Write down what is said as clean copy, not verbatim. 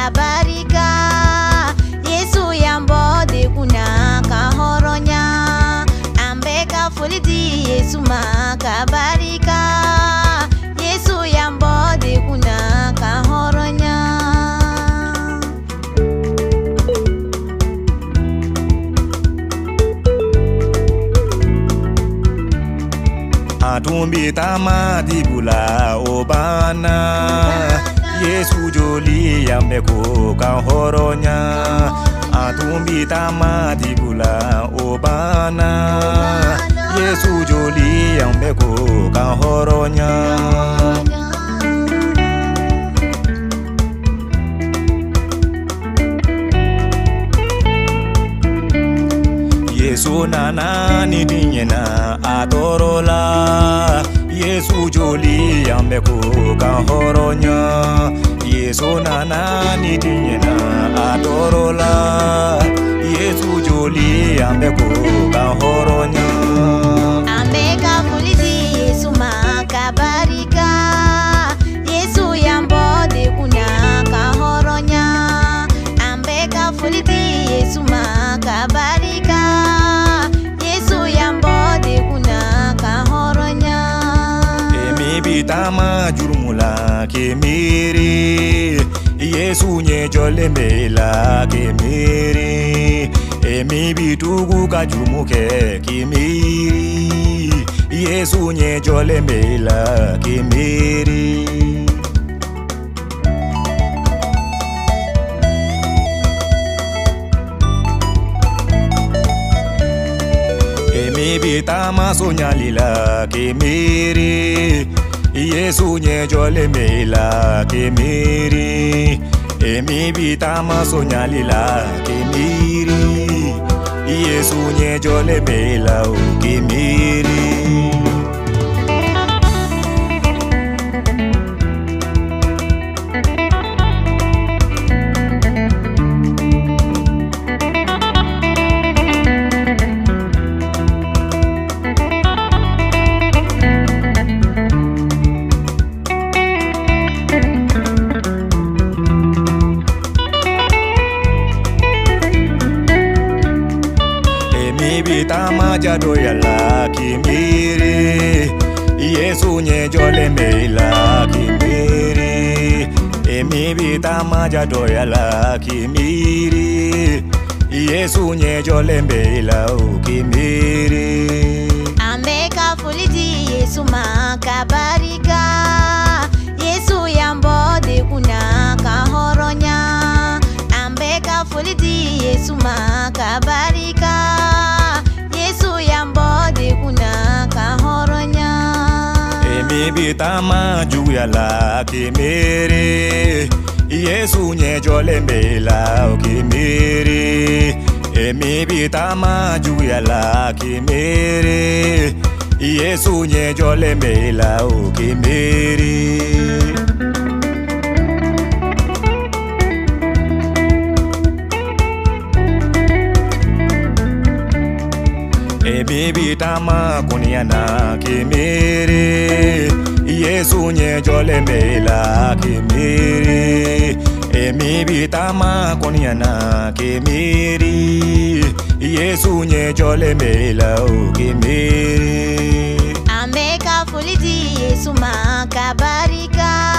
kabarika. Yesu yambode kuna kahoronya. Ambeka fuliti Yesu makabarika. Yesu yambode kuna kahoronya. Atumbi tamati bula obana. Yesu joli yambeko kahoronya. Atumbi tamati bula obana. Yesu joli yambeko kahoronya. Yesu nana ni dinyena adorola. Yesu joli yambeko kahoronya. Yesu nana ni dinyena adorola. Yesu joli yambeko kahoronya. Ambeka fuliti Yesu makabarika. Yesu yambode kuna kahoronya. Ambeka fuliti Yesu makabarika. Yesu yambode kuna kahoronya. Emi bitama jurumula kemiri. Yesu nye jole mela kemiri. Emi bitugu kajumuke kemiri. Yesu nye jole mela kemiri. Emi bitama sonyalila kemiri. Yesu nye jole mela kemiri. Emi bitama sonyalila kemiri. Yesu nye jole mela kemiri. Bitama jado yala kimiri. Yesu nye jole mela kimiri. Emi bitama jado yala kimiri. Yesu nye jole mela kimiri. Ambeka fuliti Yesu makabarika. Yesu yambode kuna kahoronya. Ambeka fuliti Yesu makabarika. Yesu yambode kuna kahoronya. Emi bitama juyala kemiri. Yesu nye jole mela kemiri. Emi bitama juyala kemiri. Yesu nye jole mela kemiri. Emi bitama kuniana kemiri. Yesu nye jole mela kemiri. Emi bitama kuniana kemiri. Yesu nye jole mela kemiri. Ambeka fuliti Yesu makabarika.